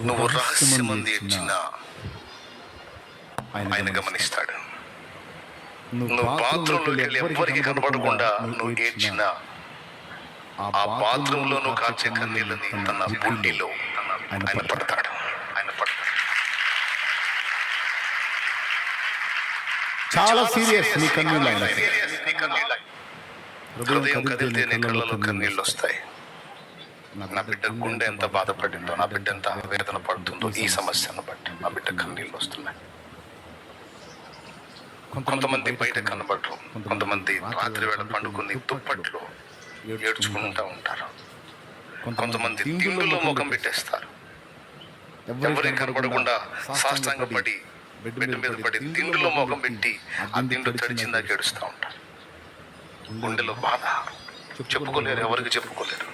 నువ్వు రహస్యమంది ఇచ్చిన ఆయన గమనిస్తాడు. నువ్వు బాత్రూంలోకి వెళ్ళి ఎవ్వరికి కనబడకుండా నువ్వు ఏడ్చిన ఆ బాత్రూంలో నువ్వు కాచే కన్నీళ్ళని తన బుడ్డిలో ఆయన పడతాడు. చాలా సీరియస్ నీ కన్నీళ్ళు. ఆయన హృదయం కదిలితే నీ కళ్ళలో కన్నీళ్ళు వస్తాయి. నా బిడ్డ గుండె ఎంత బాధపడిందో, నా బిడ్డ ఎంత వేదన పడుతుందో ఈ సమస్యను బట్టి నా బిడ్డ కన్నీళ్ళు వస్తున్నాయి. కొంతమంది బయట కనబడరు, కొంతమంది రాత్రి వేళ పండుకుని దుప్పట్లో ఏడ్చుకుంటూ ఉంటారు, కొంతమంది దిండులో ముఖం పెట్టేస్తారు. ఎవరికి కనబడకుండా సాష్టాంగపడి బిడ్డ మీద పడి దిండులో ముఖం పెట్టి ఆ దిండు తడిచిందాక ఏడుస్తూ ఉంటారు. గుండెలో బాధ చెప్పుకోలేరు, ఎవరికి చెప్పుకోలేరు.